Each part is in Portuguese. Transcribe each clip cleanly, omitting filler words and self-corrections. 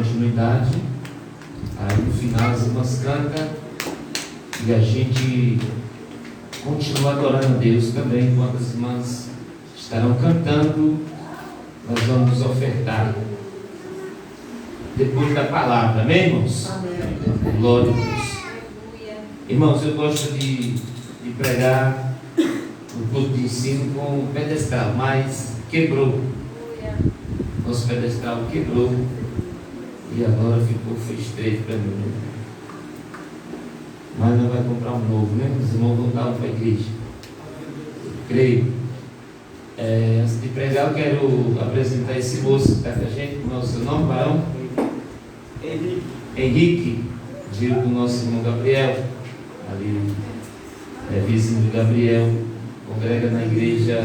continuidade. Aí no final as irmãs cantam e a gente continua adorando a Deus também. Enquanto as irmãs estarão cantando, nós vamos ofertar depois da palavra. Amém, irmãos? Amém. Glória a Deus. Irmãos, eu gosto de pregar no culto de ensino com o pedestral, mas quebrou. Nosso pedestral quebrou e agora foi estreito para mim. Mas não vai comprar um novo, né? Os irmãos vão dar um para a igreja. Creio. Antes de pregar, eu quero apresentar esse moço que está com a gente. Como é o seu nome, varão? Henrique, filho do nosso irmão Gabriel. Ali é vizinho de Gabriel, congrega na igreja.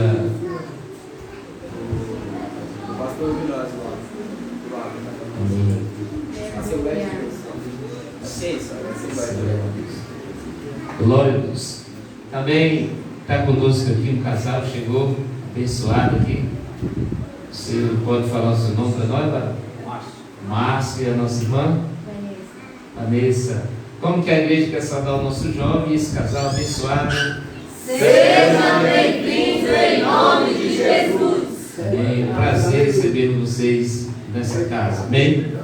Pastor Vilas lá. Glória a Deus. Também está conosco aqui um casal, chegou abençoado aqui. Você pode falar o seu nome para nós, Varão? Márcia, a nossa irmã? Vanessa. Como que a igreja quer saudar o nosso jovem e esse casal abençoado? Sejam bem-vindos em nome de Jesus. É um prazer receber vocês nessa casa. Amém?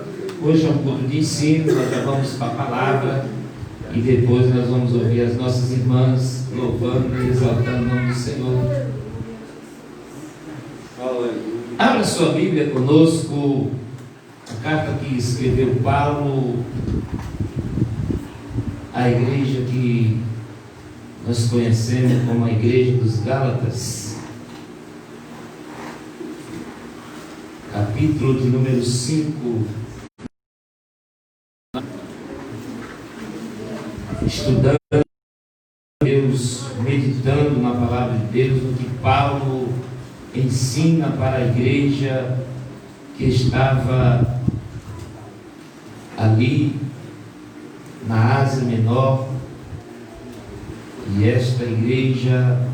Hoje é um culto de ensino, nós já vamos para a palavra e depois nós vamos ouvir as nossas irmãs louvando e exaltando o nome do Senhor. Abra sua Bíblia conosco, a carta que escreveu Paulo à igreja que nós conhecemos como a igreja dos Gálatas, capítulo de número 5. Estudando Deus, meditando na palavra de Deus, no que Paulo ensina para a igreja que estava ali na Ásia Menor, e esta igreja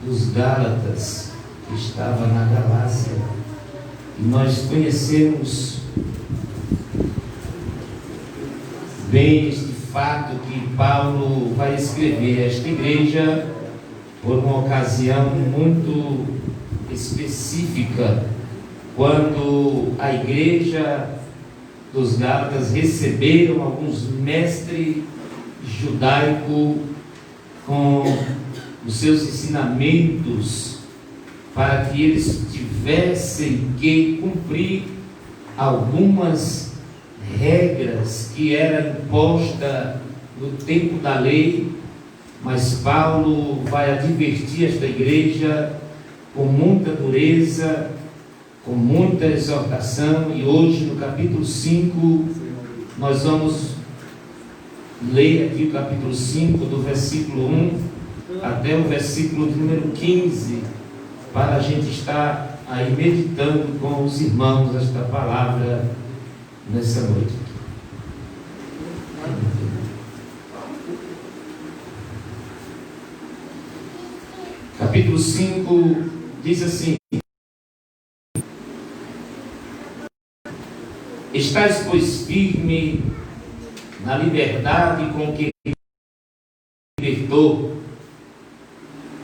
dos Gálatas que estava na Galácia. E nós conhecemos bem este fato que Paulo vai escrever a esta igreja por uma ocasião muito específica, quando a igreja dos Gálatas receberam alguns mestres judaicos com os seus ensinamentos para que eles tivessem que cumprir algumas regras que eram impostas no tempo da lei. Mas Paulo vai advertir esta igreja com muita dureza, com muita exortação, e hoje no capítulo 5 nós vamos ler aqui o capítulo 5 do versículo 1 até o versículo de número 15, para a gente estar aí meditando com os irmãos esta palavra nessa noite. Capítulo 5 diz assim: Estais, pois, firme na liberdade com que libertou,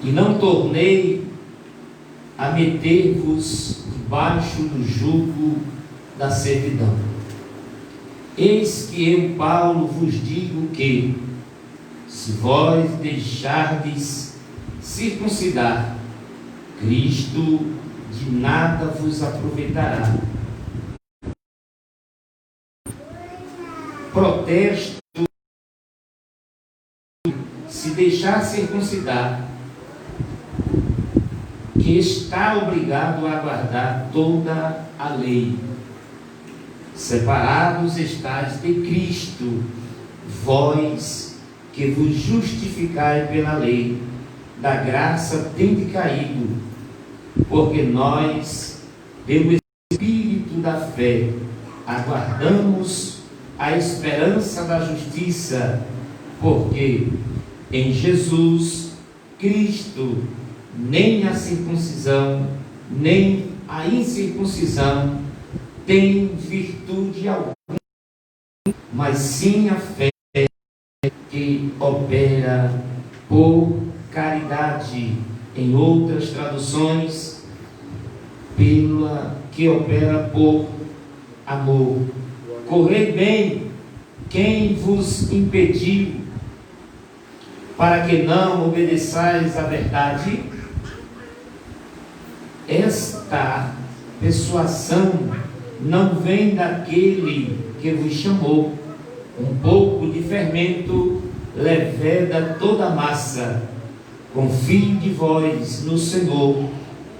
e não tornei a meter-vos debaixo do jugo da servidão. Eis que eu, Paulo, vos digo que, se vós deixardes circuncidar, Cristo de nada vos aproveitará. Protesto, se deixar circuncidar, que está obrigado a guardar toda a lei. Separados estáis de Cristo, vós que vos justificai pela lei, da graça tende caído, porque nós, pelo Espírito da fé, aguardamos a esperança da justiça, porque em Jesus Cristo nem a circuncisão, nem a incircuncisão tem virtude alguma, mas sim a fé que opera por caridade. Em outras traduções, que opera por amor. Correi bem, quem vos impediu, para que não obedeçais à verdade? Esta persuasão não vem daquele que vos chamou. Um pouco de fermento leveda toda a massa. Confie de vós no Senhor,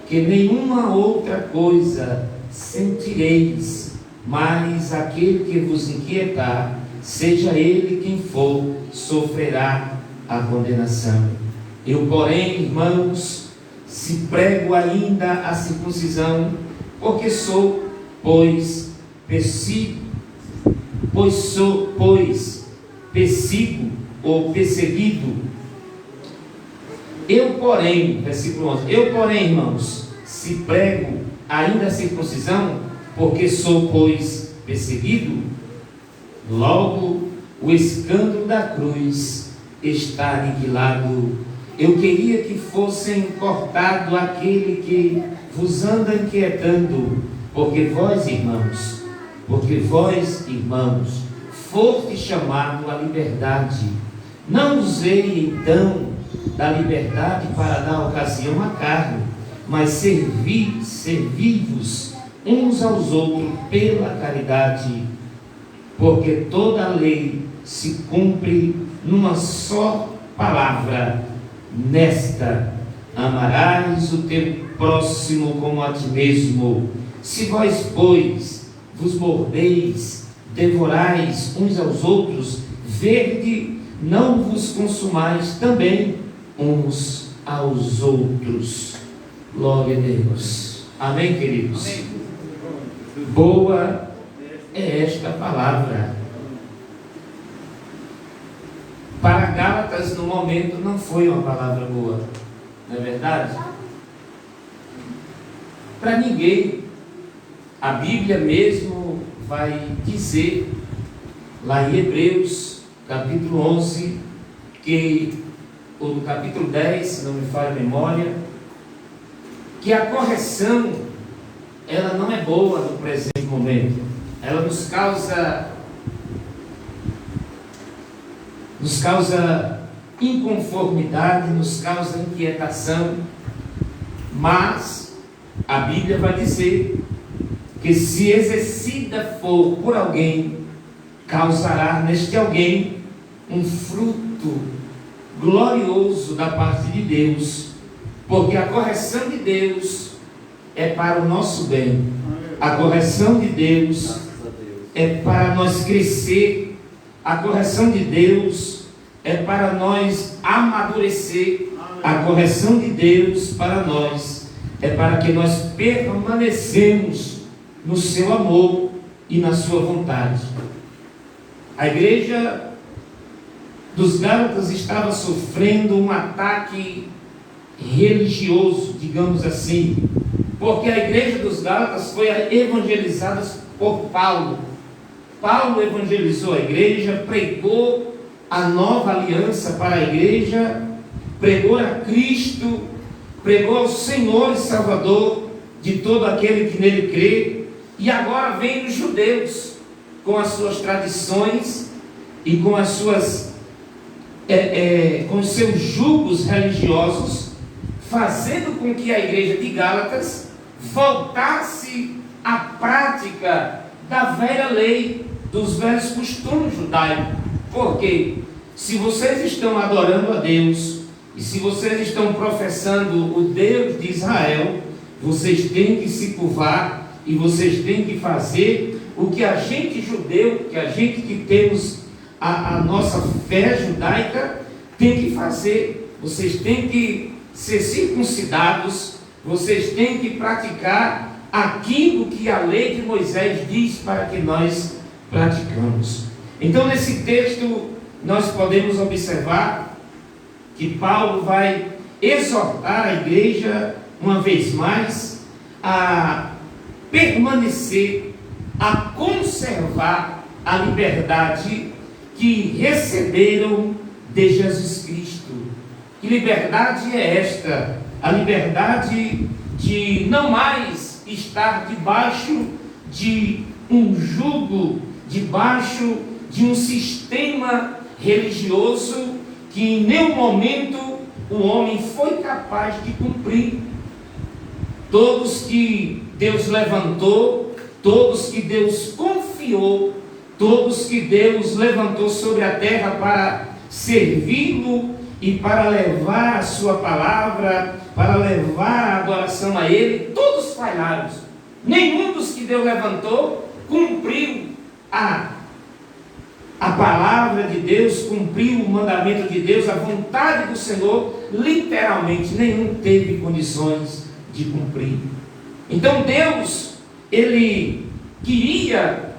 que nenhuma outra coisa sentireis, mas aquele que vos inquietar, seja ele quem for, sofrerá a condenação. Eu, porém, irmãos, se prego ainda a circuncisão, porque sou, persigo, ou perseguido. Eu, porém, versículo 11, eu, porém, irmãos, se prego ainda a circuncisão, porque sou, pois, perseguido, logo o escândalo da cruz está aniquilado. Eu queria que fossem cortado aquele que vos anda inquietando, porque vós, irmãos, foste chamado à liberdade. Não usei, então, da liberdade para dar ocasião à carne, mas servi-vos uns aos outros pela caridade, porque toda a lei se cumpre numa só palavra, nesta: amarás o teu próximo como a ti mesmo. Se vós, pois, vos mordeis, devorais uns aos outros, vede, não vos consumais também uns aos outros. Glória a Deus. Amém, queridos? Amém. Boa é esta palavra. Para Gálatas, no momento, não foi uma palavra boa, não é verdade? Para ninguém. A Bíblia mesmo vai dizer, lá em Hebreus, capítulo 11, ou no capítulo 10, se não me falha a memória, que a correção, ela não é boa no presente momento. Ela nos causa inconformidade, nos causa inquietação, mas a Bíblia vai dizer que se exercida for por alguém, causará neste alguém um fruto glorioso da parte de Deus, porque a correção de Deus é para o nosso bem. A correção de Deus é para nós crescer. A correção de Deus é para nós amadurecer. A correção de Deus para nós é para que nós permanecemos no seu amor e na sua vontade. A igreja dos Gálatas estava sofrendo um ataque religioso, digamos assim, porque a igreja dos Gálatas foi evangelizada por Paulo. Paulo evangelizou a igreja, pregou a nova aliança para a igreja, pregou a Cristo, pregou ao Senhor e Salvador de todo aquele que nele crê. E agora vem os judeus com as suas tradições e com as suas com os seus julgos religiosos, fazendo com que a igreja de Gálatas voltasse à prática da velha lei, dos velhos costumes judaicos. Porque se vocês estão adorando a Deus e se vocês estão professando o Deus de Israel, vocês têm que se curvar e vocês têm que fazer o que a gente judeu, que a gente que temos a nossa fé judaica, tem que fazer. Vocês têm que ser circuncidados, vocês têm que praticar aquilo que a lei de Moisés diz para que nós praticamos. Então, nesse texto, nós podemos observar que Paulo vai exortar a igreja, uma vez mais, a permanecer a conservar a liberdade que receberam de Jesus Cristo. Que liberdade é esta? A liberdade de não mais estar debaixo de um jugo, debaixo de um sistema religioso que em nenhum momento o homem foi capaz de cumprir. Todos que Deus levantou, todos que Deus confiou, todos que Deus levantou sobre a terra para servi-lo e para levar a sua palavra, para levar a adoração a Ele, todos falharam. Nenhum dos que Deus levantou cumpriu a palavra de Deus, cumpriu o mandamento de Deus, a vontade do Senhor. Literalmente nenhum teve condições de cumprir. Então Deus, Ele queria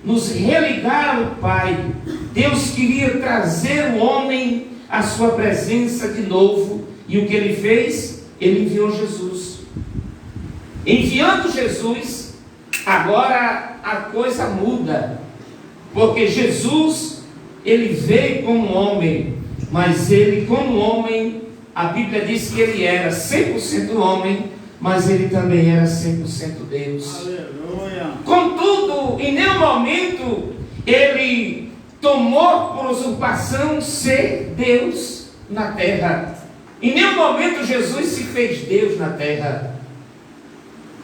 nos religar ao Pai. Deus queria trazer o homem à sua presença de novo. E o que Ele fez? Ele enviou Jesus. Enviando Jesus, agora a coisa muda. Porque Jesus, Ele veio como homem, mas Ele como homem, a Bíblia diz que Ele era 100% homem, mas Ele também era 100% Deus. Aleluia. Contudo, em nenhum momento Ele tomou por usurpação ser Deus na terra. Em nenhum momento Jesus se fez Deus na terra.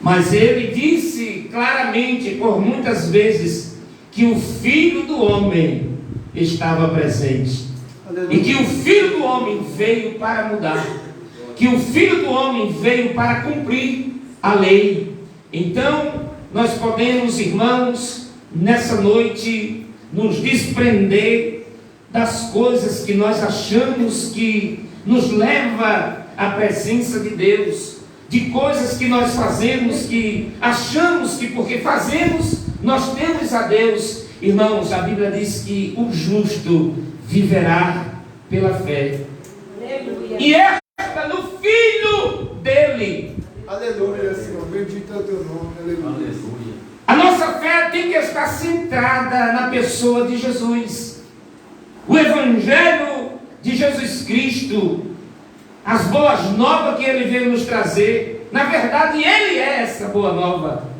Mas Ele disse claramente, por muitas vezes, que o Filho do Homem estava presente. E que o Filho do Homem veio para mudar. Que o Filho do Homem veio para cumprir a lei. Então, nós podemos, irmãos, nessa noite, nos desprender das coisas que nós achamos que nos leva à presença de Deus. De coisas que nós fazemos, que achamos que porque fazemos, nós temos a Deus. Irmãos, a Bíblia diz que o justo viverá pela fé. Aleluia. E esta no Filho dele. Aleluia, Senhor. Bendito é o teu nome. Aleluia. A nossa fé tem que estar centrada na pessoa de Jesus. O Evangelho de Jesus Cristo, as boas novas que Ele veio nos trazer, na verdade Ele é essa boa nova.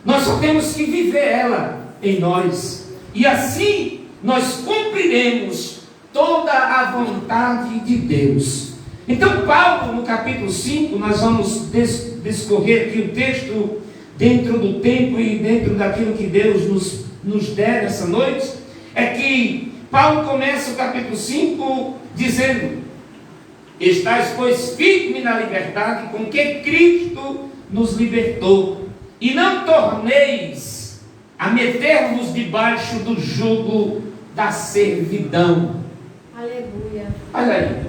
Nós só temos que viver ela em nós. E assim nós cumpriremos toda a vontade de Deus. Então Paulo, no capítulo 5, nós vamos discorrer aqui o texto dentro do tempo e dentro daquilo que Deus nos der essa noite. É que Paulo começa o capítulo 5 dizendo: estais, pois, firme na liberdade com que Cristo nos libertou, e não torneis a meter-vos debaixo do jugo da servidão. Aleluia. Olha aí.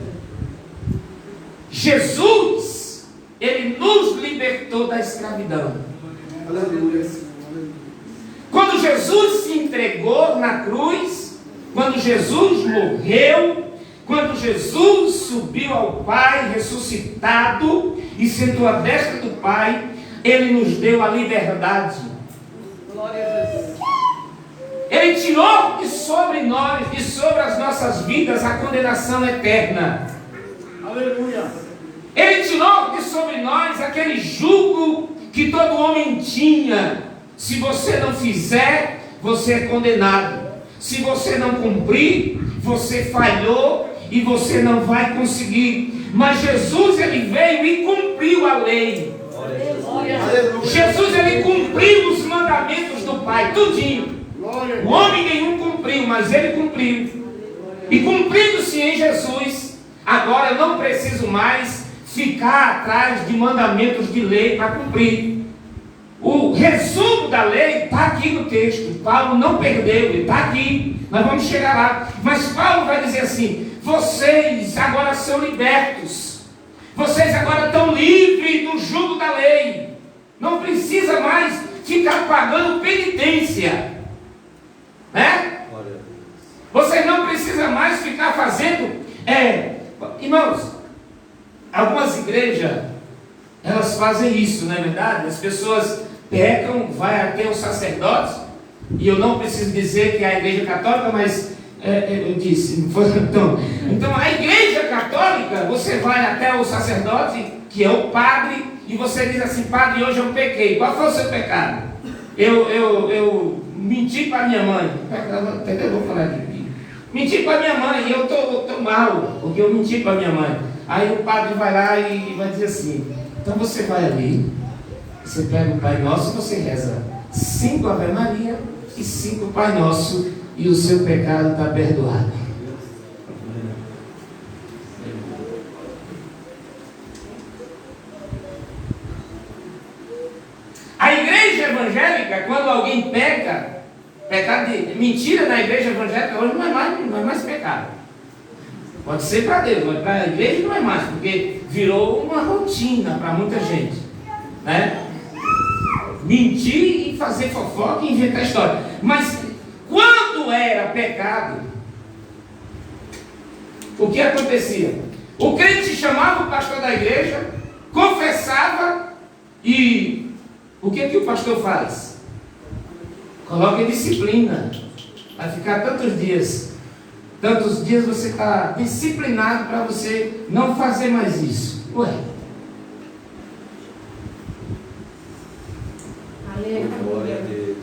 Jesus, Ele nos libertou da escravidão. Aleluia, Senhor. Quando Jesus se entregou na cruz, quando Jesus morreu, quando Jesus subiu ao Pai, ressuscitado e sentou à destra do Pai, Ele nos deu a liberdade. Glória a Jesus. Ele tirou de sobre nós, de sobre as nossas vidas, a condenação eterna. Aleluia. Ele tirou de sobre nós aquele jugo que todo homem tinha. Se você não fizer, você é condenado. Se você não cumprir, você falhou e você não vai conseguir. Mas Jesus, Ele veio e cumpriu a lei. Aleluia. Jesus, Ele cumpriu os mandamentos do Pai, tudinho. O homem nenhum cumpriu, mas Ele cumpriu. E cumprindo-se em Jesus, agora eu não preciso mais ficar atrás de mandamentos de lei para cumprir. O resumo da lei está aqui no texto. Paulo não perdeu, ele está aqui. Nós vamos chegar lá. Mas Paulo vai dizer assim: vocês agora são libertos. Vocês agora estão livres do jugo da lei. Não precisa mais ficar pagando penitência. Né? Vocês não precisam mais ficar fazendo. Irmãos, algumas igrejas, elas fazem isso, não é verdade? As pessoas pecam, vai até os sacerdotes E eu não preciso dizer que é a Igreja Católica, mas eu disse. Então, a Igreja Católica, você vai até o sacerdote, que é o padre, e você diz assim: padre, hoje eu pequei. Qual foi o seu pecado? Eu menti para minha mãe. Entendeu? Vou falar de mim. Menti para minha mãe, e eu estou mal, porque eu menti para minha mãe. Aí o padre vai lá e vai dizer assim: então você vai ali, você pega o Pai Nosso e você reza 5 Ave Maria e 5 Pai Nosso, e o seu pecado está perdoado. A igreja evangélica, quando alguém peca, pecado de mentira na igreja evangélica hoje não é mais pecado. Pode ser para Deus, mas para a igreja não é mais, porque virou uma rotina para muita gente, né? Mentir e fazer fofoca e inventar história. Mas quando era pecado, o que acontecia? O crente chamava o pastor da igreja, confessava, e o que o pastor faz? Coloca em disciplina. Vai ficar tantos dias você está disciplinado para você não fazer mais isso. Ué. Aleluia.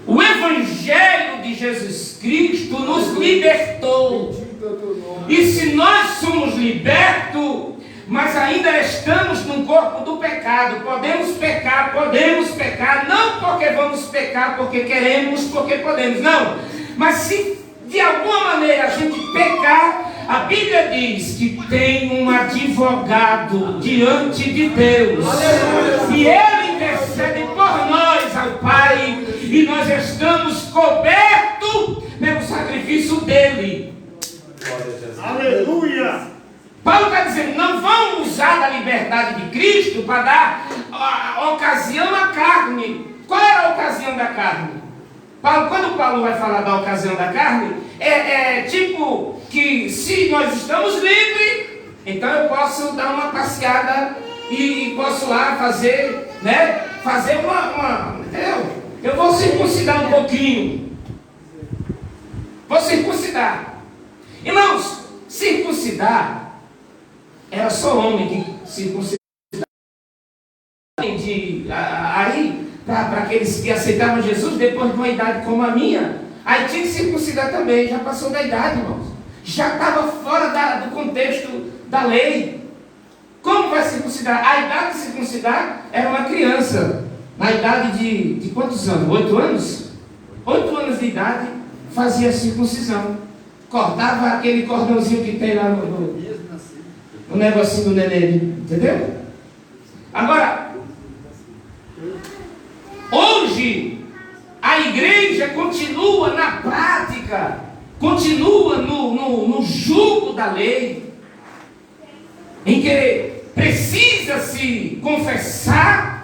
O Evangelho de Jesus Cristo nos libertou. E se nós somos libertos, mas ainda estamos no corpo do pecado, podemos pecar, não porque vamos pecar, porque queremos, porque podemos, não. Mas se de alguma maneira a gente pecar, a Bíblia diz que tem um advogado diante de Deus. E Ele intercede por nós ao Pai, e nós estamos cobertos pelo sacrifício dele. Aleluia! Paulo está dizendo: não vão usar da liberdade de Cristo para dar a ocasião à carne. Qual era a ocasião da carne? Quando Paulo vai falar da ocasião da carne, é tipo que se nós estamos livres, então eu posso dar uma passeada e posso lá fazer, né? Fazer entendeu? Eu vou circuncidar um pouquinho. Vou circuncidar. Irmãos, circuncidar era só homem que circuncidava. Aí, para aqueles que aceitavam Jesus depois de uma idade como a minha, aí tinha que circuncidar também. Já passou da idade, irmãos. Já estava fora do contexto da lei. Como vai circuncidar? A idade de circuncidar era uma criança. Na idade de quantos anos? 8 anos? 8 anos de idade fazia a circuncisão. Cortava aquele cordãozinho que tem lá no negocinho do neném, entendeu? Agora, hoje, a igreja continua na prática, continua no jugo da lei, em que precisa se confessar.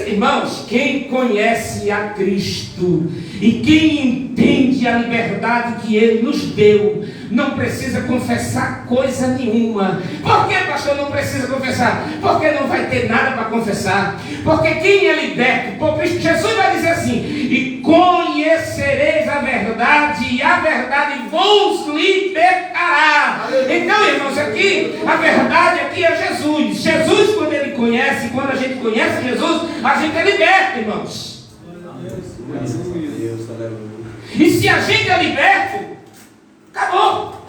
Irmãos, quem conhece a Cristo e quem entende a liberdade que Ele nos deu, não precisa confessar coisa nenhuma. Por que, pastor, não precisa confessar? Porque não vai ter nada para confessar. Porque quem é liberto por Cristo, Jesus vai dizer assim: e conhecereis a verdade, e a verdade vos libertará. Então, irmãos, aqui, a verdade aqui é Jesus. Jesus, quando Ele conhece, quando a gente conhece Jesus, a gente é liberto, irmãos. E se a gente é liberto, acabou.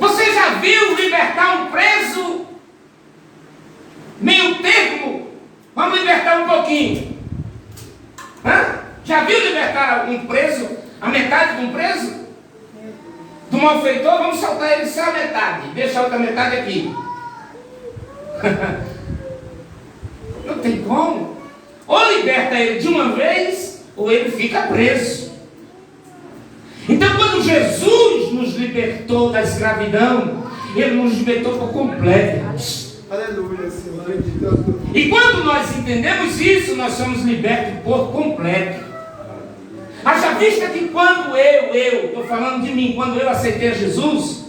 Você já viu libertar um preso? Meio termo? Vamos libertar um pouquinho. Já viu libertar um preso? A metade de um preso? Do malfeitor, vamos soltar ele só a metade. Deixa a outra metade aqui. Não tem como. Ou liberta ele de uma vez, ou ele fica preso. Então, quando Jesus nos libertou da escravidão, Ele nos libertou por completo. Aleluia, Senhor. E quando nós entendemos isso, nós somos libertos por completo. Haja vista que quando estou falando de mim, quando eu aceitei a Jesus,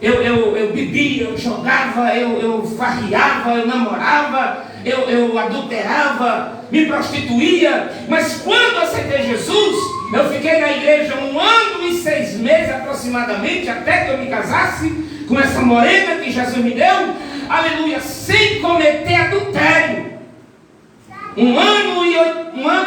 eu bebia, eu jogava, eu farriava, eu namorava, eu adulterava, me prostituía. Mas quando aceitei Jesus, eu fiquei na igreja 1 ano e 6 meses aproximadamente, até que eu me casasse com essa morena que Jesus me deu, aleluia, sem cometer adultério. 1 ano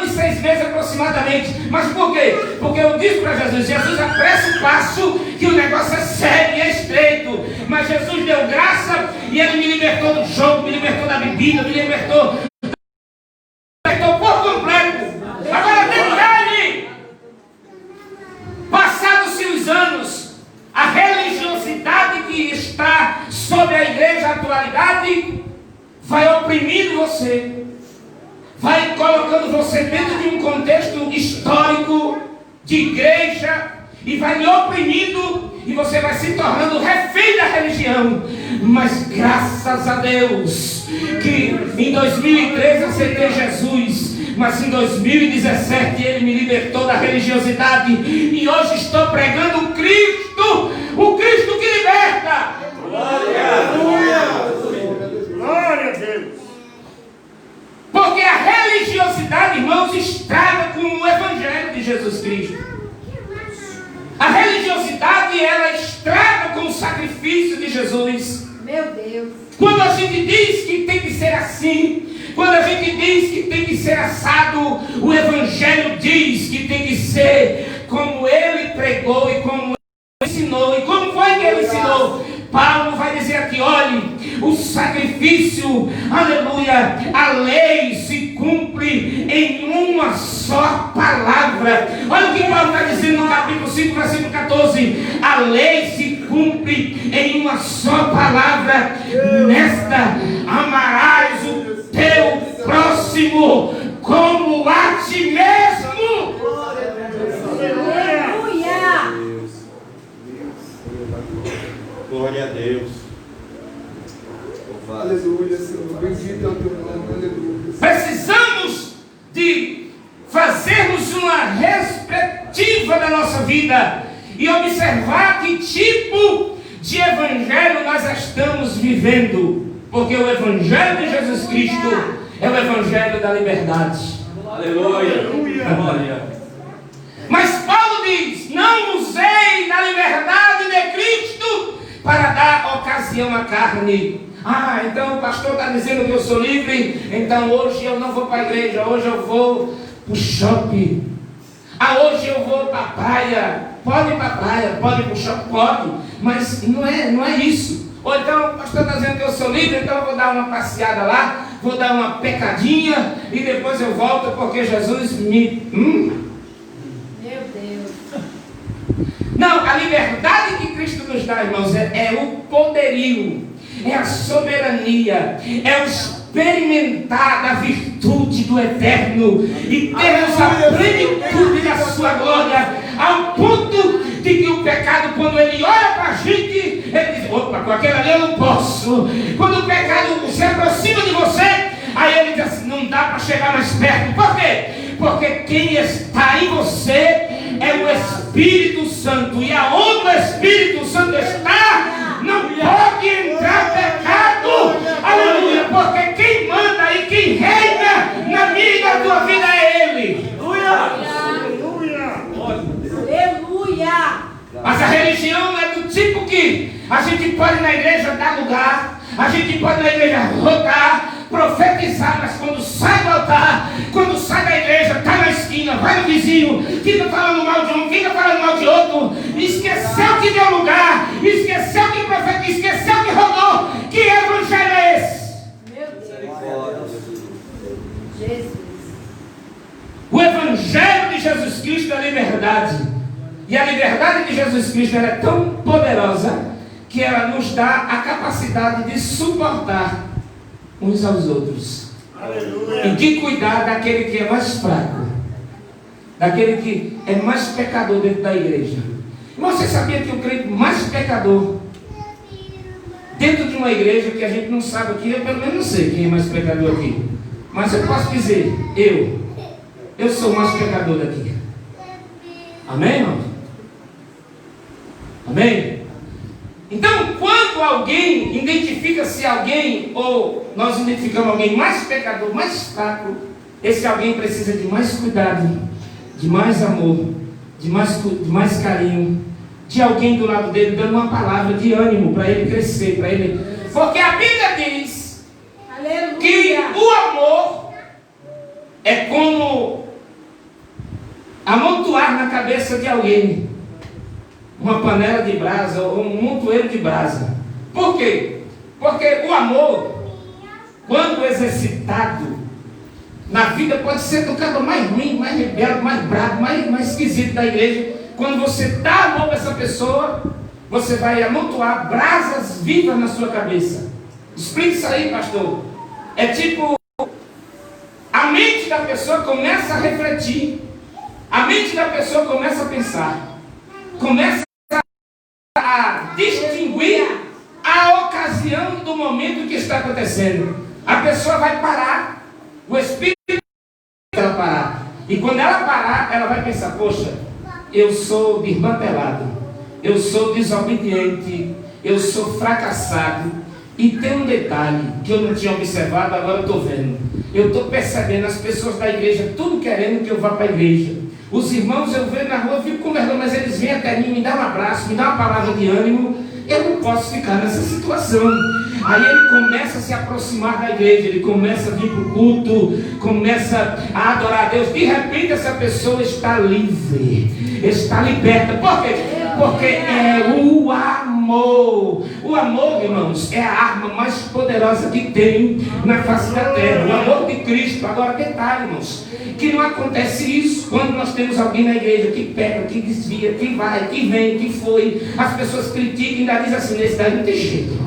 e 6 meses aproximadamente. Mas por quê? Porque eu disse para Jesus: Jesus, apressa o passo, que o negócio é sério e é estreito. Mas Jesus deu graça e Ele me libertou do jogo, me libertou da bebida, me libertou por completo. Agora detalhe: passados-se os anos, a religiosidade que está sobre a igreja na atualidade vai oprimindo você, vai colocando você dentro de um contexto histórico de igreja e vai lhe oprimindo, e você vai se tornando refém da religião. Mas graças a Deus que em 2013 aceitei Jesus, mas em 2017 Ele me libertou da religiosidade, e hoje estou pregando o Cristo que liberta. Glória a Deus. Porque a religiosidade, irmãos, estraga com o Evangelho de Jesus Cristo. A religiosidade, ela estraga com o sacrifício de Jesus. Meu Deus. Quando a gente diz que tem que ser assim, quando a gente diz que tem que ser assado, o Evangelho diz que tem que ser como Ele pregou e como Ele ensinou. E como foi que Ele ensinou? Paulo vai dizer aqui: olhe, o sacrifício, aleluia, a lei se cumpre em uma só palavra. Olha o que Paulo está dizendo no capítulo 5, versículo 14: a lei se cumpre em uma só palavra, nesta amarás o teu próximo como a ti mesmo. Aleluia. Glória a Deus. Aleluia, Senhor. Bendito é o teu nome. Aleluia. Precisamos de fazermos uma retrospectiva da nossa vida e observar que tipo de evangelho nós estamos vivendo. Porque o evangelho de Jesus Cristo é o evangelho da liberdade. Aleluia. Glória. Mas Paulo diz: não usei da liberdade de Cristo para dar ocasião à carne. Ah, então o pastor está dizendo que eu sou livre, então hoje eu não vou para a igreja, hoje eu vou para o shopping. Ah, hoje eu vou para a praia. Pode ir para a praia, pode ir para o shopping, pode, mas não é isso. Ou então o pastor está dizendo que eu sou livre, então eu vou dar uma passeada lá, vou dar uma pecadinha e depois eu volto porque Jesus me... Meu Deus. Não, a liberdade que Cristo nos dá, irmãos, é o poderio, é a soberania, é o experimentar da virtude do eterno e termos a plenitude da sua glória, ao ponto de que o pecado, quando ele olha para a gente, ele diz: opa, com aquele ali eu não posso. Quando o pecado se aproxima de você, aí ele diz assim: não dá para chegar mais perto. Por quê? Porque quem está em você é o Espírito Santo, e aonde o Espírito Santo está, não pode entrar pecado. Aleluia, porque quem manda e quem reina na minha e na tua vida é Ele. Aleluia. Mas a religião é do tipo que a gente pode ir na igreja dar lugar, a gente pode ir na igreja rodar, profetizar, mas quando sai do altar, quando sai da igreja, está na esquina, vai no vizinho, fica falando mal de um, fica falando mal de outro, esqueceu que deu lugar, esqueceu que profetizou, esqueceu que rodou. Que evangelho é esse? Meu Deus. Jesus. O evangelho de Jesus Cristo é a liberdade. E a liberdade de Jesus Cristo ela é tão poderosa que ela nos dá a capacidade de suportar uns aos outros. Aleluia. E de cuidar daquele que é mais fraco, daquele que é mais pecador dentro da igreja. E você sabia que o crente mais pecador dentro de uma igreja, que a gente não sabe aqui, eu pelo menos não sei quem é mais pecador aqui, mas eu posso dizer, eu sou o mais pecador daqui. Amém, irmão? Amém? Então, quando alguém identifica-se alguém, ou nós identificamos alguém mais pecador, mais fraco, esse alguém precisa de mais cuidado, de mais amor, de mais carinho, de alguém do lado dele dando uma palavra de ânimo para ele crescer, para ele. Porque a Bíblia diz que o amor é como amontoar na cabeça de alguém uma panela de brasa ou um montoeiro de brasa. Por quê? Porque o amor, quando exercitado na vida, pode ser do cara mais ruim, mais rebelde, mais bravo, mais esquisito da igreja. Quando você dá amor para essa pessoa, você vai amontoar brasas vivas na sua cabeça. Explique isso aí, pastor. É tipo, a mente da pessoa começa a refletir, a mente da pessoa começa a pensar, começa a distinguir a ocasião do momento que está acontecendo. A pessoa vai parar, o Espírito ela parar, e quando ela parar, ela vai pensar: poxa, eu sou desmantelado, eu sou desobediente, eu sou fracassado. E tem um detalhe que eu não tinha observado, agora eu estou vendo. Eu estou percebendo as pessoas da igreja tudo querendo que eu vá para a igreja. Os irmãos eu vejo na rua, eu fico conversando, mas eles vêm até mim, me dão um abraço, me dão uma palavra de ânimo. Eu não posso ficar nessa situação. Aí ele começa a se aproximar da igreja, ele começa a vir para o culto, começa a adorar a Deus. De repente essa pessoa está livre, está liberta. Por quê? Porque é o amor. O amor, irmãos, é a arma mais poderosa que tem na face da terra. O amor de Cristo. Agora, detalhe, irmãos, que não acontece isso quando nós temos alguém na igreja que peca, que desvia, que vai, que vem, que foi. As pessoas criticam e ainda dizem assim: nesse daí não tem jeito.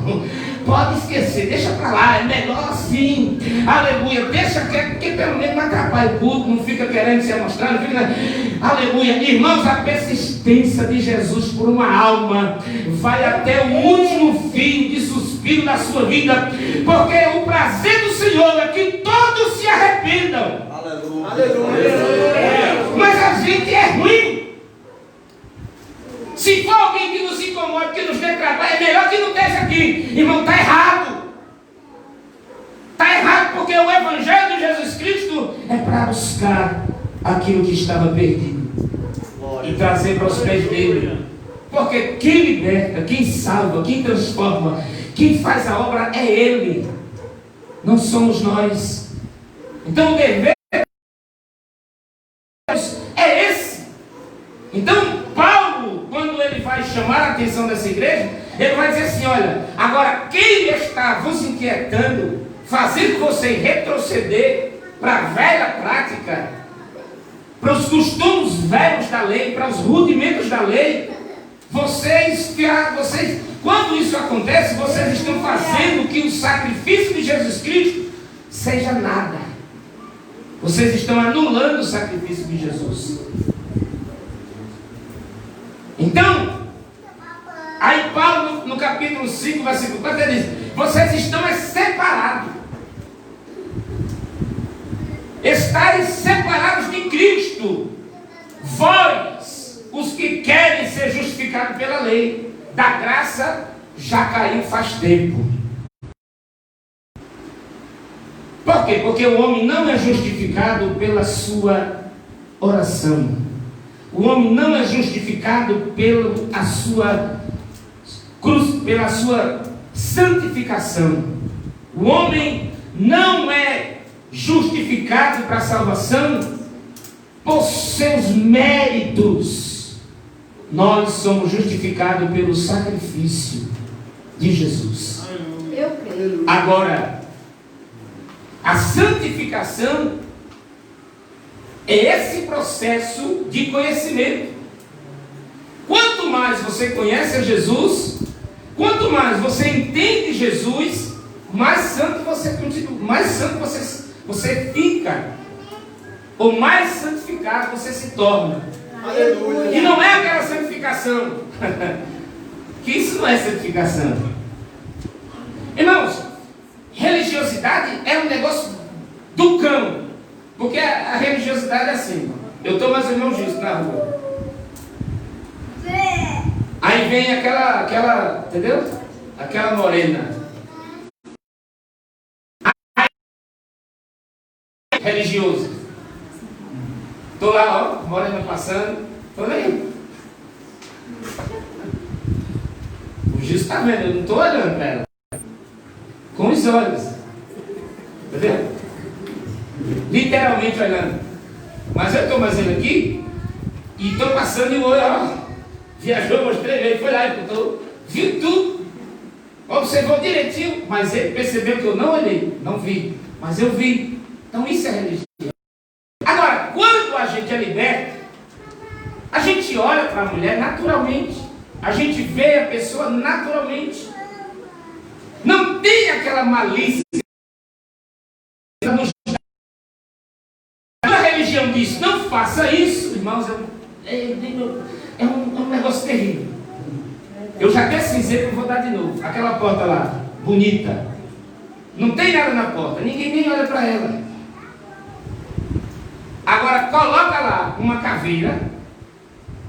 Pode esquecer, deixa pra lá, é melhor assim. Aleluia, deixa que pelo menos não atrapalha o culto, não fica querendo se mostrar, não fica. Aleluia, irmãos, a persistência de Jesus por uma alma vai até o último fim de suspiro da sua vida, porque o prazer do Senhor é que todos se arrependam. Aleluia. Aleluia. Mas a gente é ruim. Se for alguém que nos incomoda, que nos dê trabalho, é melhor que não esteja aqui. Irmão, está errado. Está errado, porque o Evangelho de Jesus Cristo é para buscar aquilo que estava perdido e trazer para os pés dele. Porque quem liberta, quem salva, quem transforma, quem faz a obra é Ele, não somos nós. Então o dever é esse. Então Paulo, quando ele vai chamar a atenção dessa igreja, ele vai dizer assim: olha, agora quem está vos inquietando, fazendo vocês retroceder para a velha prática, para os costumes velhos da lei, para os rudimentos da lei, vocês, quando isso acontece, vocês estão fazendo que o sacrifício de Jesus Cristo seja nada. Vocês estão anulando o sacrifício de Jesus. Então, aí Paulo no capítulo 5, versículo 4, ele diz: vocês estão separados. Estáis separados de Cristo. Vós, os que querem ser justificados pela lei, da graça já caiu faz tempo. Por quê? Porque o homem não é justificado pela sua oração. O homem não é justificado pela sua cruz, pela sua santificação. O homem não é justificado para a salvação por seus méritos. Nós somos justificados pelo sacrifício de Jesus. Eu creio. Agora, a santificação é esse processo de conhecimento. Quanto mais você conhece a Jesus, quanto mais você entende Jesus, mais santo você continua, mais santo você fica, ou mais santificado você se torna. Aleluia. E não é aquela santificação, que isso não é santificação. Irmãos, religiosidade é um negócio do cão. Porque a religiosidade é assim: eu estou mais ou menos justo na rua. Aí Aí vem aquela, entendeu? Aquela morena. Religioso. Tô lá, ó, morena passando. Tô nem. O juiz está vendo, eu não estou olhando para ela. Com os olhos. Entendeu? Literalmente olhando. Mas eu estou fazendo aqui e estou passando e o olho, ó. Viajou, mostrei, ele foi lá e botou. Viu tudo. Observou direitinho. Mas ele percebeu que eu não olhei. Não vi. Mas eu vi. Então isso é religião. Agora, quando a gente é liberto, a gente olha para a mulher naturalmente. A gente vê a pessoa naturalmente. Não tem aquela malícia. A religião diz, não faça isso, irmãos, é um negócio terrível. Eu já quero dizer que eu vou dar de novo. Aquela porta lá, bonita. Não tem nada na porta, ninguém nem olha para ela. Agora coloca lá uma caveira,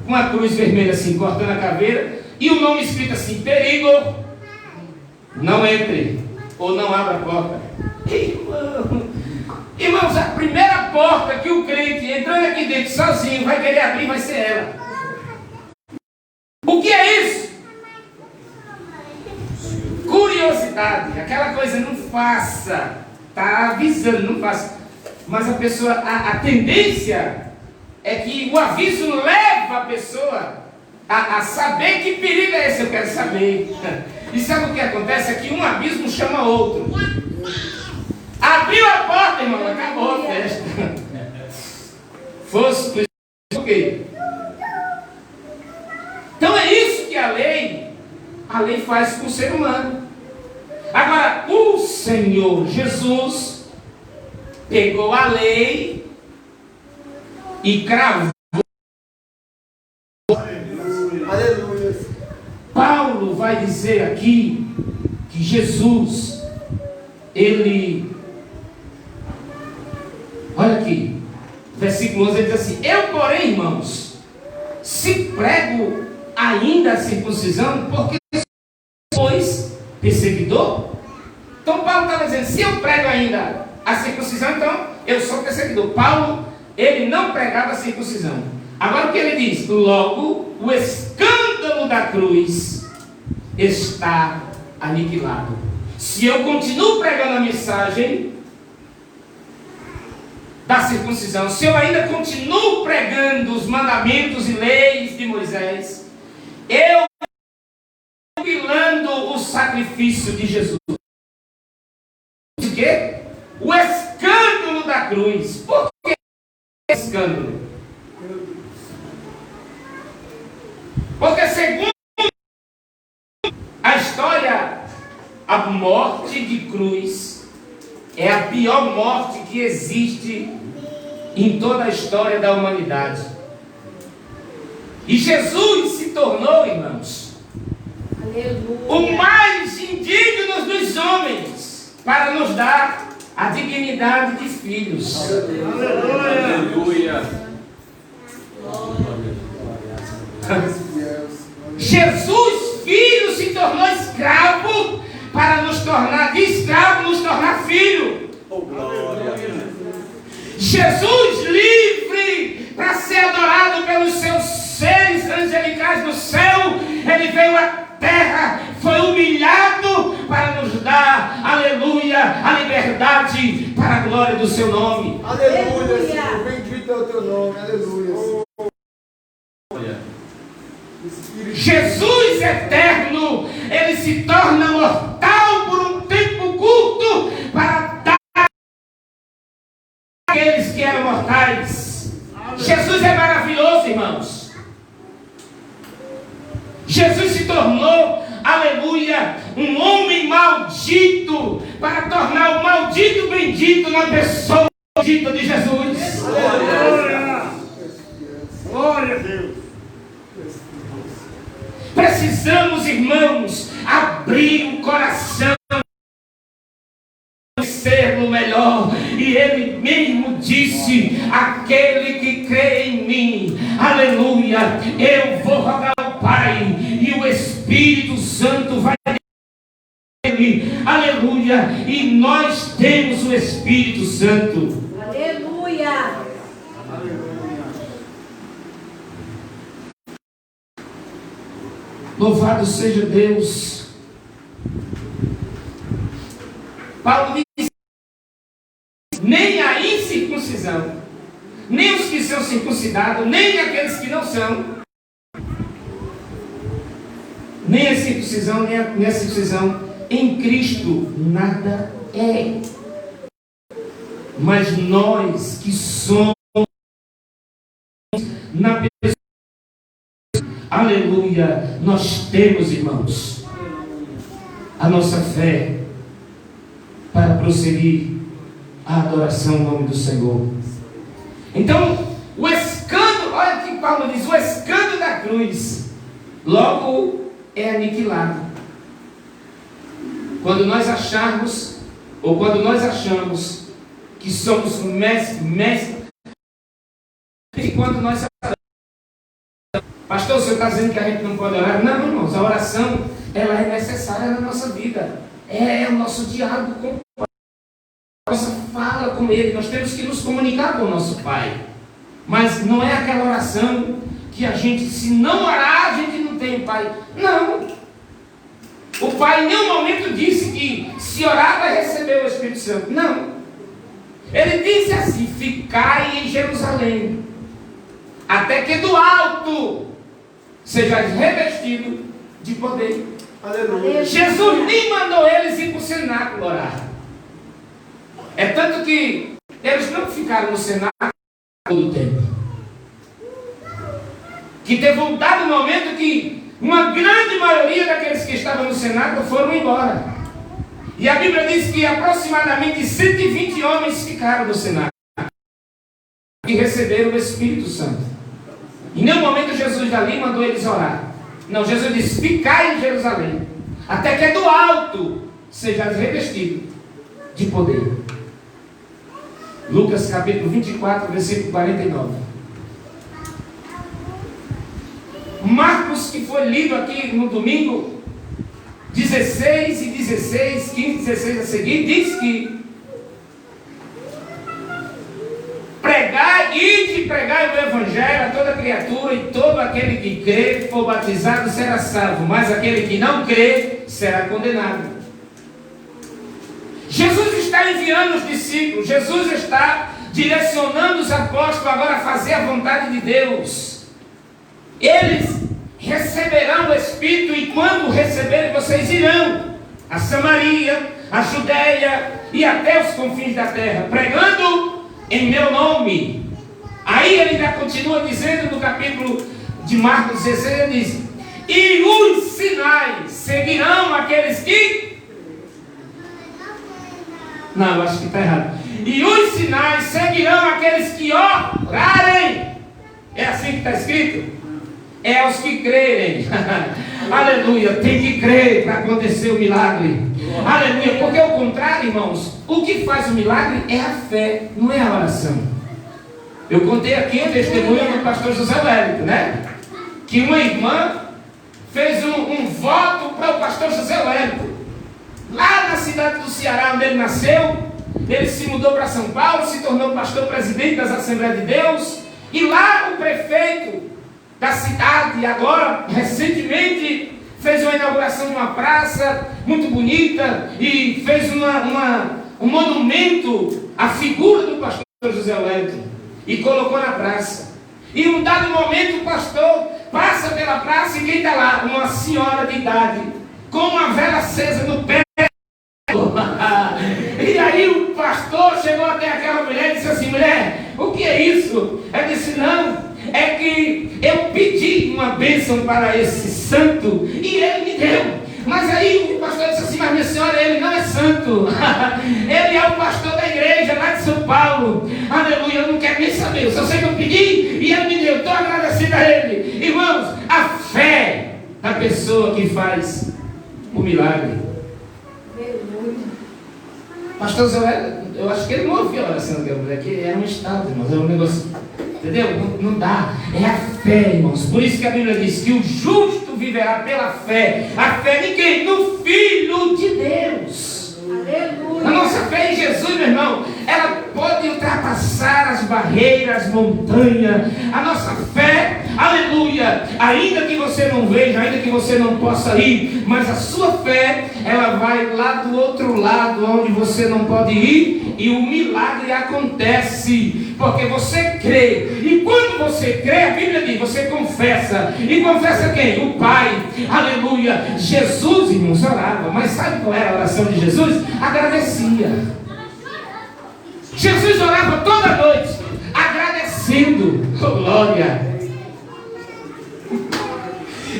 uma cruz vermelha assim, cortando a caveira, e o nome escrito assim, perigo, não entre, ou não abra a porta. Irmãos, a primeira porta que o crente entrando aqui dentro sozinho vai querer abrir, vai ser ela. O que é isso? Curiosidade, aquela coisa, não faça, está avisando, não faça. Mas a pessoa, a tendência é que o aviso leva a pessoa a saber que perigo é esse, eu quero saber. E sabe o que acontece? É que um abismo chama outro. Abriu a porta, irmão, acabou a festa. Fosse o quê? Então é isso que a lei faz com o ser humano. Agora, o Senhor Jesus pegou a lei e cravou. Aleluia. Paulo vai dizer aqui que Jesus, ele, olha aqui, versículo 11, ele diz assim: eu, porém, irmãos, se prego ainda a circuncisão, porque sois perseguidor. Então Paulo estava dizendo, se eu prego ainda a circuncisão, então eu sou perseguidor. Paulo, ele não pregava a circuncisão. Agora o que ele diz? Logo, o escândalo da cruz está aniquilado. Se eu continuo pregando a mensagem da circuncisão, se eu ainda continuo pregando os mandamentos e leis de Moisés, eu estou aniquilando o sacrifício de Jesus. O quê? O escândalo da cruz. Por que escândalo? Porque segundo a história, a morte de cruz é a pior morte que existe em toda a história da humanidade. E Jesus se tornou, irmãos, o mais indigno dos homens para nos dar a dignidade de filhos. Aleluia. Jesus, filho, se tornou escravo para nos tornar, de escravo, nos tornar filho. Jesus, livre para ser adorado pelos seus seres angelicais no céu, ele veio à terra, foi humilhado para nos dar, aleluia, a liberdade para a glória do seu nome. Aleluia, Senhor. Bendito é o teu nome. Aleluia. Jesus eterno, ele se torna mortal por um tempo curto para dar àqueles que eram mortais. Jesus é maravilhoso, irmãos. Jesus se tornou, aleluia, um homem maldito para tornar o maldito bendito na pessoa bendita de Jesus. Glória. Glória a Deus. Precisamos, irmãos, abrir o coração, conhecer-lo melhor. E ele mesmo disse: aquele que crê em mim, aleluia, eu vou rogar ao Pai Pai e o Espírito Santo vai dele. Aleluia. E nós temos o Espírito Santo. Aleluia. Louvado seja Deus. Paulo diz: nem a incircuncisão, nem os que são circuncidados, nem aqueles que não são, nem a circuncisão, nem a circuncisão em Cristo nada é. Mas nós que somos na pessoa, aleluia, nós temos, irmãos, a nossa fé para prosseguir a adoração ao nome do Senhor. Então, o escândalo, olha que Paulo diz, o escândalo da cruz logo é aniquilado. Quando nós acharmos, ou quando nós achamos que somos mestres, e quando nós pastor, o senhor está dizendo que a gente não pode orar? Não, irmãos, a oração, ela é necessária na nossa vida. É o nosso diálogo com o Pai, a nossa fala com Ele. Nós temos que nos comunicar com o nosso Pai. Mas não é aquela oração que a gente, se não orar, a gente não tem Pai. Não. O Pai em nenhum momento disse que se orar vai receber o Espírito Santo. Não. Ele disse assim: ficai em Jerusalém, até que do alto sejais revestido de poder. Aleluia. Jesus nem mandou eles ir para o cenáculo orar. É tanto que eles não ficaram no cenáculo todo o tempo. Que teve um dado momento que uma grande maioria daqueles que estavam no cenáculo foram embora. E a Bíblia diz que aproximadamente 120 homens ficaram no cenáculo e receberam o Espírito Santo. Em nenhum momento Jesus dali mandou eles orar. Não, Jesus disse: ficai em Jerusalém, até que do alto sejais revestido de poder. Lucas capítulo 24, versículo 49. Marcos, que foi lido aqui no domingo, 16 e 16, 15 e 16 a seguir, diz que pregai o Evangelho a toda criatura, e todo aquele que crê, for batizado, será salvo, mas aquele que não crê, será condenado. Jesus está enviando os discípulos, Jesus está direcionando os apóstolos agora a fazer a vontade de Deus. Eles receberão o Espírito, e quando receberem, vocês irão a Samaria, a Judeia e até os confins da terra, pregando em meu nome. Aí ele ainda continua dizendo no capítulo de Marcos 16, ele diz: e os sinais seguirão aqueles que... Não, eu acho que está errado. E os sinais seguirão aqueles que orarem. É assim que está escrito? É aos que crerem. Aleluia, tem que crer para acontecer o milagre. Aleluia, porque ao contrário, irmãos, o que faz o milagre é a fé, não é a oração. Eu contei aqui o testemunho do pastor José Wellington, né? Que uma irmã fez um voto para o pastor José Wellington. Lá na cidade do Ceará, onde ele nasceu, ele se mudou para São Paulo, se tornou pastor presidente das Assembleias de Deus, e lá o prefeito da cidade, agora, recentemente, fez uma inauguração de uma praça muito bonita e fez um monumento à figura do pastor José Wellington e colocou na praça. E em um dado momento o pastor passa pela praça e quem está lá? Uma senhora de idade com uma vela acesa no pé. E aí o pastor chegou até aquela mulher e disse assim: mulher, o que é isso? Ela disse: não, é que eu pedi uma bênção para esse santo e ele me deu. Mas aí o pastor disse assim: mas minha senhora, ele não é santo. Ele é o pastor da igreja lá de São Paulo. Aleluia, eu não quero nem saber. Eu só sei que eu pedi e ele me deu. Estou agradecido a ele. Irmãos, a fé da pessoa que faz o milagre. Pastor Zé, eu acho que ele não ouviu a oração daquela mulher, que era um estado, irmãos, é um negócio, entendeu? Não dá, é a fé, irmãos. Por isso que a Bíblia diz que o justo viverá pela fé. A fé de quem? No Filho de Deus. Aleluia. A nossa fé em Jesus, meu irmão, ela pode ultrapassar as barreiras, montanhas. A nossa fé, aleluia, ainda que você não veja, ainda que você não possa ir, mas a sua fé, ela vai lá do outro lado, onde você não pode ir, e o milagre acontece, porque você crê. E quando você crê, a Bíblia diz, você confessa. E confessa quem? O Pai. Aleluia. Jesus, irmãos, orava. Mas sabe qual era a oração de Jesus? Agradecia. Jesus orava toda noite, agradecendo. Oh, glória.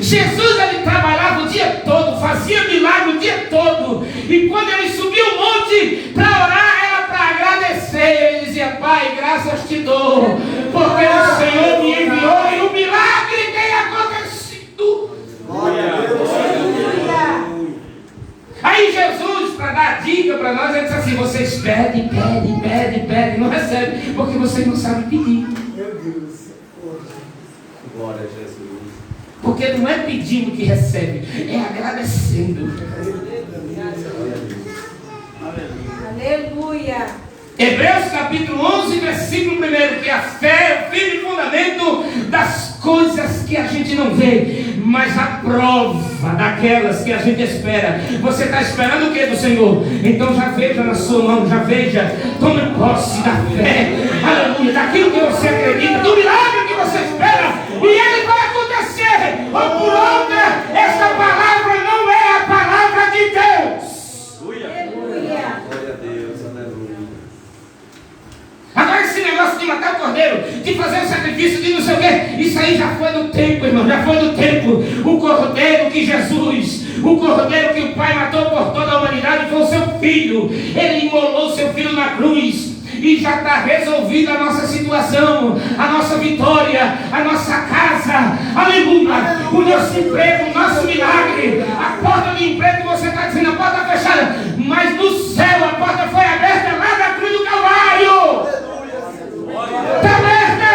Jesus, ele trabalhava o dia todo, fazia milagre o dia todo. E quando ele subiu o monte para orar, era para agradecer. Ele dizia: Pai, graças te dou, porque o Senhor me enviou e o milagre tem acontecido. Aí Jesus, para dar dica para nós, ele disse assim: vocês pedem, não recebem, porque vocês não sabem pedir. Meu Deus. Glória a Jesus. Porque não é pedindo que recebe, é agradecendo. Aleluia. Hebreus capítulo 11, versículo 1, que a fé é o firme fundamento das coisas que a gente não vê, mas a prova daquelas que a gente espera. Você está esperando o que do Senhor? Então já veja na sua mão, já veja, tome posse da fé, aleluia, daquilo que você acredita, do milagre que você espera, e ele vai acontecer. Ou por outra, essa palavra não é a palavra de Deus. Aleluia. Glória a Deus, aleluia. Agora esse negócio de matar o cordeiro, de fazer o sacrifício, de não sei o quê, isso aí já foi do tempo, irmão, já foi do tempo. O cordeiro que Jesus, o cordeiro que o Pai matou por toda a humanidade foi o seu filho. Ele imolou seu filho na cruz. E já está resolvida a nossa situação, a nossa vitória, a nossa casa, aleluia, o nosso emprego, o nosso milagre, a porta de emprego que você está dizendo, a porta fechada, mas no céu a porta foi aberta lá da cruz do Calvário. Está aberta.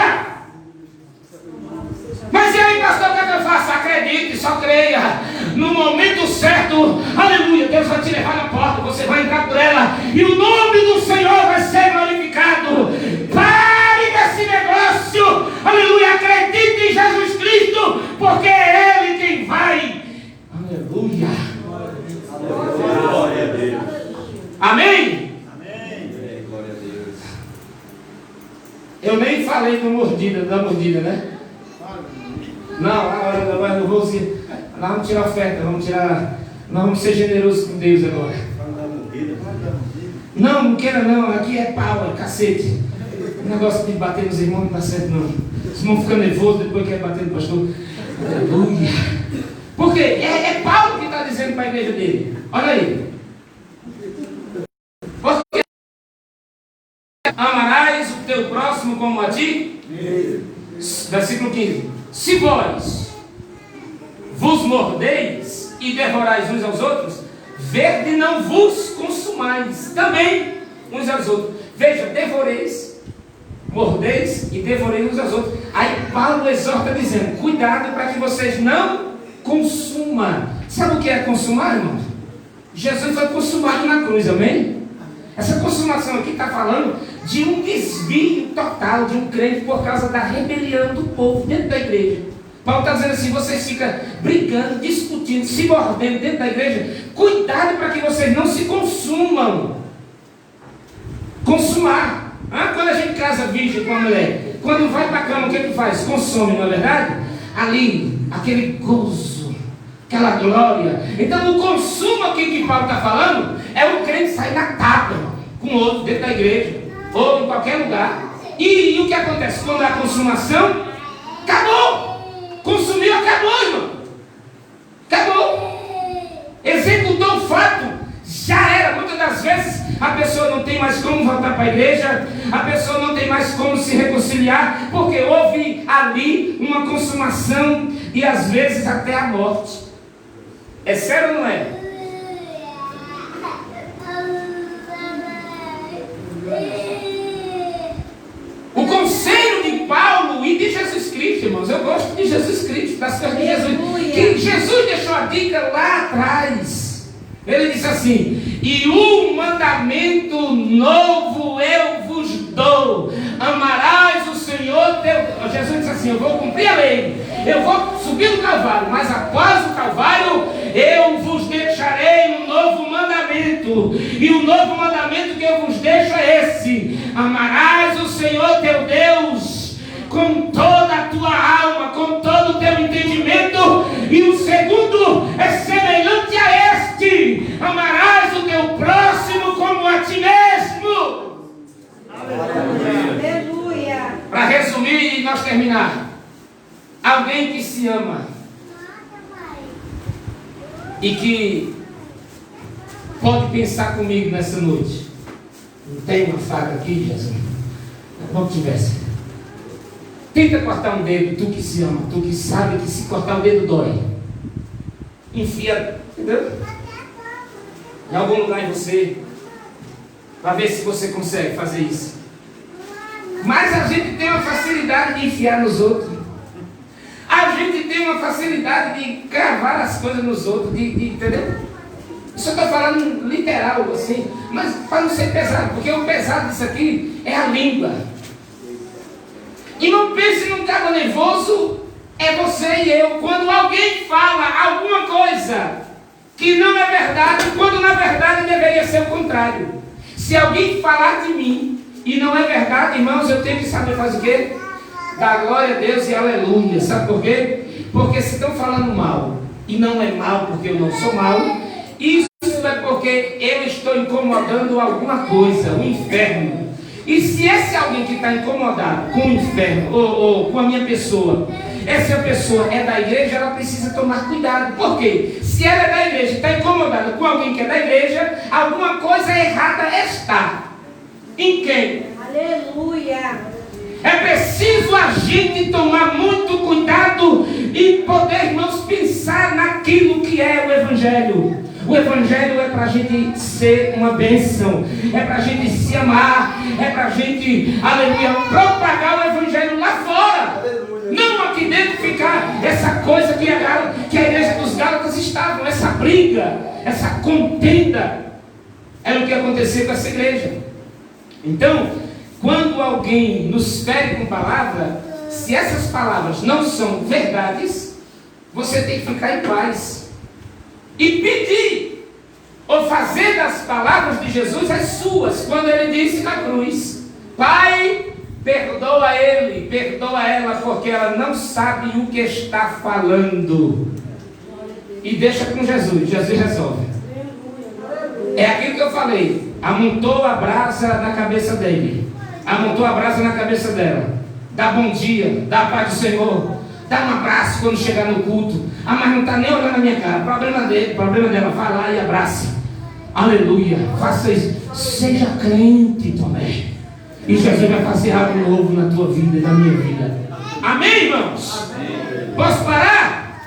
Mas e aí, pastor, o que é que eu faço? Acredite, só creia. No momento certo, aleluia, Deus vai te levar na porta, você vai entrar por ela, e o nome do Senhor vai ser glorificado. Pare desse negócio, aleluia, acredite em Jesus Cristo, porque é Ele quem vai. Aleluia. Glória a Deus. Amém? Amém. Glória a Deus. Eu nem falei da mordida, né? Não, agora não vou dizer. Nós vamos tirar oferta, nós vamos ser generosos com Deus agora. Não queira não, aqui é pau, é cacete. O negócio de bater nos irmãos não dá certo não. Os irmãos ficam nervosos, depois quer bater no pastor. Aleluia. Porque é Paulo que está dizendo para a igreja dele. Olha aí. Porque amarás o teu próximo como a ti. Versículo 15. Se vós vos mordeis e devorais uns aos outros, verde não vos consumais também uns aos outros. Veja, devoreis, mordeis e devoreis uns aos outros. Aí Paulo exorta dizendo, cuidado para que vocês não consumam. Sabe o que é consumar, irmão? Jesus foi consumado na cruz, amém? Essa consumação aqui está falando de um desvio total de um crente por causa da rebelião do povo dentro da igreja. Paulo está dizendo assim, vocês ficam brigando, discutindo, se mordendo dentro da igreja. Cuidado para que vocês não se consumam. Consumar. Quando a gente casa virgem com a mulher, quando vai para a cama, o que faz? Consome, não é verdade? Ali, aquele gozo, aquela glória. Então o consumo aqui que Paulo está falando é o crente sair na tapa com outro dentro da igreja ou em qualquer lugar. E o que acontece? Quando a consumação acabou. Consumiu, acabou, irmão. Acabou. Executou o fato. Já era. Muitas das vezes a pessoa não tem mais como voltar para a igreja, a pessoa não tem mais como se reconciliar, porque houve ali uma consumação e às vezes até a morte. É sério ou não é? O conselho de Paulo e de Jesus Cristo Cristo, irmãos. Eu gosto de Jesus Cristo, das coisas de Jesus. Aleluia. Que Jesus deixou a dica lá atrás. Ele disse assim: e um mandamento novo eu vos dou: amarás o Senhor teu. Jesus disse assim: eu vou cumprir a lei, eu vou subir no Calvário, mas após o Calvário eu vos deixarei um novo mandamento. E o novo mandamento que eu vos deixo é esse: amarás o Senhor teu Deus com toda a tua alma, com todo o teu entendimento. E o segundo é semelhante a este: amarás o teu próximo como a ti mesmo. Aleluia. Para resumir e nós terminar, alguém que se ama e que pode pensar comigo nessa noite: não tem uma faca aqui, Jesus? Não tivesse. Tenta cortar um dedo, tu que se ama, tu que sabe que se cortar o dedo dói. Enfia, entendeu? Em algum lugar em você, para ver se você consegue fazer isso. Mas a gente tem uma facilidade de enfiar nos outros. A gente tem uma facilidade de cravar as coisas nos outros, entendeu? Isso eu estou falando literal, assim, mas para não ser pesado, porque o pesado disso aqui é a língua. E não pense num cabo nervoso, é você e eu. Quando alguém fala alguma coisa que não é verdade, quando na verdade deveria ser o contrário. Se alguém falar de mim e não é verdade, irmãos, eu tenho que saber fazer o quê? Dar glória a Deus e aleluia. Sabe por quê? Porque se estão falando mal e não é mal porque eu não sou mal, isso é porque eu estou incomodando alguma coisa, o inferno. E se esse alguém que está incomodado com o inferno ou com a minha pessoa, essa pessoa é da igreja, ela precisa tomar cuidado. Por quê? Se ela é da igreja e está incomodada com alguém que é da igreja, alguma coisa errada está. Em quem? Aleluia. É preciso a gente tomar muito cuidado e poder, irmãos, pensar naquilo que é o Evangelho. O Evangelho é para a gente ser uma bênção, é para a gente se amar, é para a gente, aleluia, propagar o Evangelho lá fora. Aleluia. Não aqui dentro ficar essa coisa que a igreja dos Gálatas estavam, essa briga, essa contenda. Era o que acontecia com essa igreja. Então, quando alguém nos fere com palavra, se essas palavras não são verdades, você tem que ficar em paz e pedir ou fazer das palavras de Jesus as suas, quando ele disse na cruz: Pai, perdoa ele, perdoa ela, porque ela não sabe o que está falando. E deixa com Jesus, Jesus resolve. É aquilo que eu falei: amontou a brasa na cabeça dele, amontou a brasa na cabeça dela. Dá bom dia, dá a paz do Senhor, dá um abraço quando chegar no culto. Ah, mas não está nem olhando na minha cara. Problema dela, vai lá e abraça. Aleluia, faça isso. Seja crente, Tomé, e Jesus vai fazer algo novo na tua vida e na minha vida. Amém, irmãos? Amém. Posso parar?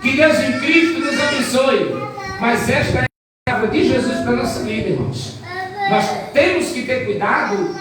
Que Deus em Cristo nos abençoe. Mas esta é a palavra de Jesus para a nossa vida, irmãos. Nós temos que ter cuidado